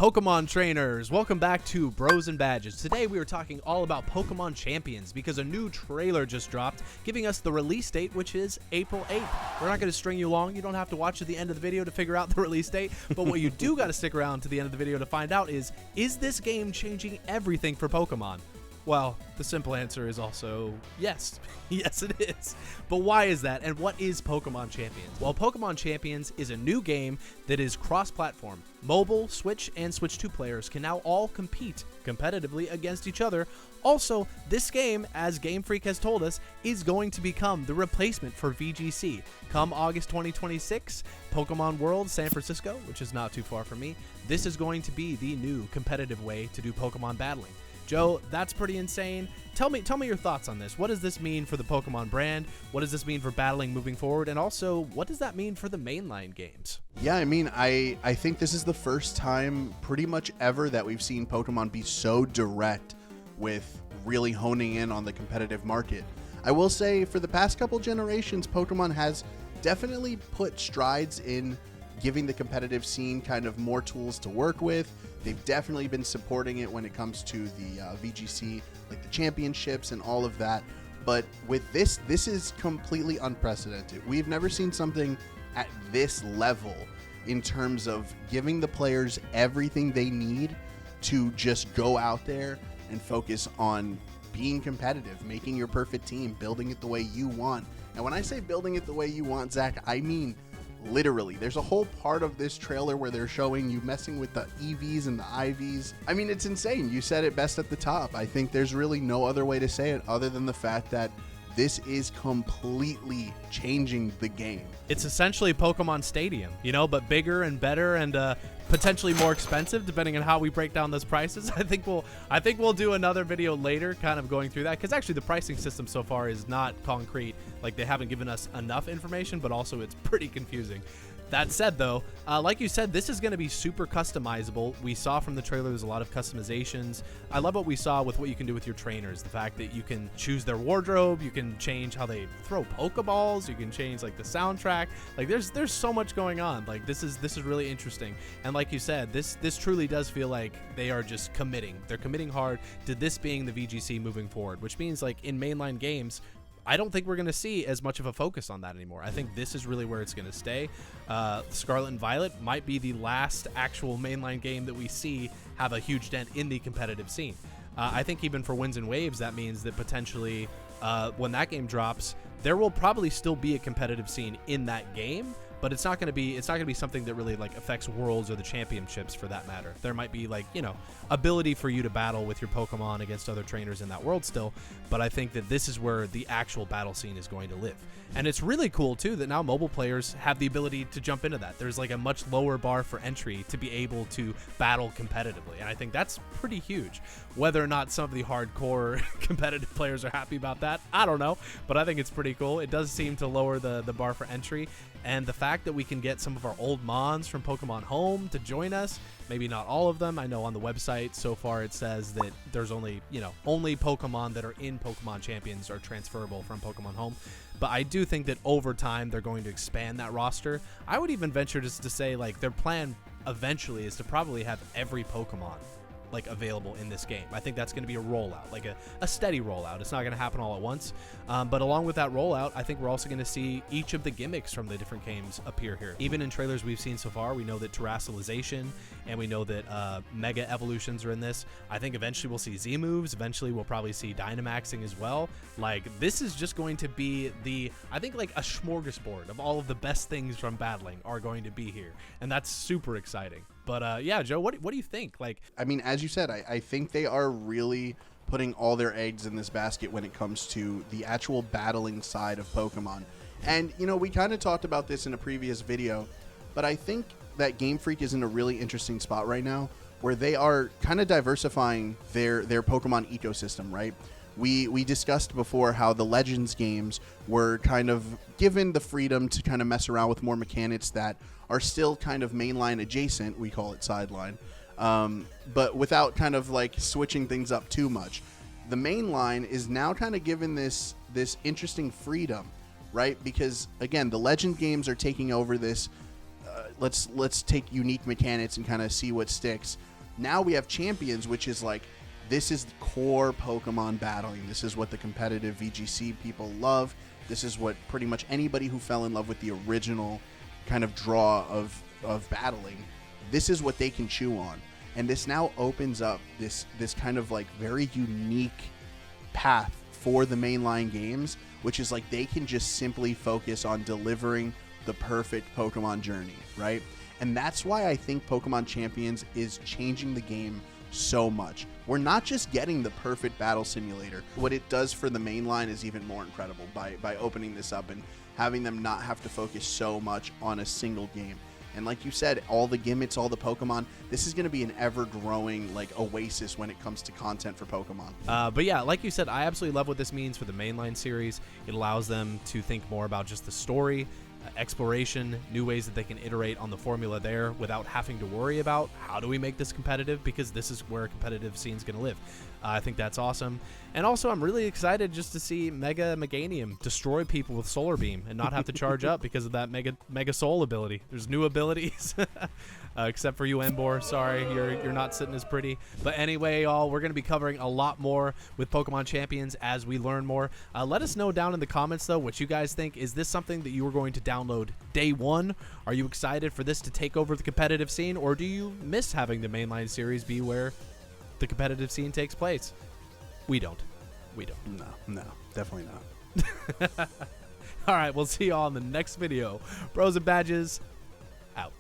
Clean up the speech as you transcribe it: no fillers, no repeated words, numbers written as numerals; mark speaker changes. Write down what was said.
Speaker 1: Pokemon trainers, welcome back to Bros and Badges. Today we are talking all about Pokemon Champions because a new trailer just dropped giving us the release date, which is April 8th. We're not going to string you along. You don't have to watch to the end of the video to figure out the release date, but what you do got to stick around to the end of the video to find out is this game changing everything for Pokemon? Well, the simple answer is also yes. Yes, it is. But why is that, and what is Pokemon Champions? Well, Pokemon Champions is a new game that is cross-platform. Mobile, Switch, and Switch 2 players can now all compete competitively against each other. Also, this game, as Game Freak has told us, is going to become the replacement for VGC. Come August 2026, Pokemon World San Francisco, which is not too far from me, this is going to be the new competitive way to do Pokemon battling. Joe, that's pretty insane. Tell me your thoughts on this. What does this mean for the Pokemon brand? What does this mean for battling moving forward? And also, what does that mean for the mainline games?
Speaker 2: Yeah, I mean, I think this is the first time pretty much ever that we've seen Pokemon be so direct with really honing in on the competitive market. I will say for the past couple generations, Pokemon has definitely put strides in giving the competitive scene kind of more tools to work with. They've definitely been supporting it when it comes to the VGC, like the championships and all of that. But with this is completely unprecedented. We've never seen something at this level in terms of giving the players everything they need to just go out there and focus on being competitive, making your perfect team, building it the way you want. And when I say building it the way you want, Zach, I mean literally. There's a whole part of this trailer where they're showing you messing with the EVs and the IVs. I mean, it's insane. You said it best at the top. I think there's really no other way to say it other than the fact that this is completely changing the game.
Speaker 1: It's essentially Pokemon Stadium, but bigger and better and potentially more expensive depending on how we break down those prices. I think we'll do another video later kind of going through that, because actually the pricing system so far is not concrete. Like, they haven't given us enough information, but also it's pretty confusing. That said, though, like you said, this is going to be super customizable. We saw from the trailer there's a lot of customizations. I love what we saw with what you can do with your trainers. The fact that you can choose their wardrobe, you can change how they throw Pokeballs, you can change like the soundtrack. Like there's so much going on. Like this is really interesting. And like you said, this truly does feel like they are just committing. They're committing hard to this being the VGC moving forward, which means like in mainline games, I don't think we're going to see as much of a focus on that anymore. I think this is really where it's going to stay. Scarlet and Violet might be the last actual mainline game that we see have a huge dent in the competitive scene. I think even for Winds and Waves, that means that potentially when that game drops, there will probably still be a competitive scene in that game, but it's not going to be something that really like affects Worlds or the championships for that matter. There might be like, ability for you to battle with your Pokemon against other trainers in that world still, but I think that this is where the actual battle scene is going to live. And it's really cool too that now mobile players have the ability to jump into that. There's like a much lower bar for entry to be able to battle competitively, and I think that's pretty huge. Whether or not some of the hardcore competitive players are happy about that, I don't know, but I think it's pretty cool. It does seem to lower the bar for entry, and the fact that we can get some of our old Mons from Pokemon Home to join us, maybe not all of them. I know on the website so far it says that there's only Pokemon that are in Pokemon Champions are transferable from Pokemon Home. But I do think that over time they're going to expand that roster. I would even venture just to say like their plan eventually is to probably have every Pokemon like available in this game. I think that's going to be a rollout, like a steady rollout. It's not going to happen all at once, but along with that rollout, I think we're also going to see each of the gimmicks from the different games appear here. Even in trailers we've seen so far, we know that Terrassalization and we know that Mega Evolutions are in this. I think eventually we'll see Z moves. Eventually we'll probably see Dynamaxing as well. Like this is just going to be I think like a smorgasbord of all of the best things from battling are going to be here, and that's super exciting. But yeah, Joe, what do you think? Like,
Speaker 2: I mean, as you said, I think they are really putting all their eggs in this basket when it comes to the actual battling side of Pokemon. And, we kind of talked about this in a previous video, but I think that Game Freak is in a really interesting spot right now where they are kind of diversifying their Pokemon ecosystem, right? We discussed before how the Legends games were kind of given the freedom to kind of mess around with more mechanics that are still kind of mainline adjacent. We call it sideline, but without kind of like switching things up too much. The mainline is now kind of given this interesting freedom, right? Because again, the Legend games are taking over this. Let's take unique mechanics and kind of see what sticks. Now we have Champions, which is like, this is core Pokemon battling. This is what the competitive VGC people love. This is what pretty much anybody who fell in love with the original kind of draw of battling, this is what they can chew on. And this now opens up this kind of like very unique path for the mainline games, which is like they can just simply focus on delivering the perfect Pokemon journey, right? And that's why I think Pokemon Champions is changing the game so much. We're not just getting the perfect battle simulator. What it does for the mainline is even more incredible by opening this up and having them not have to focus so much on a single game. And like you said, all the gimmicks, all the Pokemon, this is going to be an ever-growing like oasis when it comes to content for Pokemon.
Speaker 1: But yeah, like you said, I absolutely love what this means for the mainline series. It allows them to think more about just the story, exploration, new ways that they can iterate on the formula there without having to worry about how do we make this competitive, because this is where a competitive scene is going to live. I think that's awesome. And also, I'm really excited just to see Mega Meganium destroy people with Solar Beam and not have to charge up because of that Mega Soul ability. There's new abilities, except for you, Embor. Sorry, you're not sitting as pretty. But anyway, y'all, we're going to be covering a lot more with Pokemon Champions as we learn more. Let us know down in the comments, though, what you guys think. Is this something that you are going to download day one? Are you excited for this to take over the competitive scene, or do you miss having the mainline series be where the competitive scene takes place? We don't.
Speaker 2: No, definitely not.
Speaker 1: All right, we'll see y'all in the next video. Bros and Badges, out.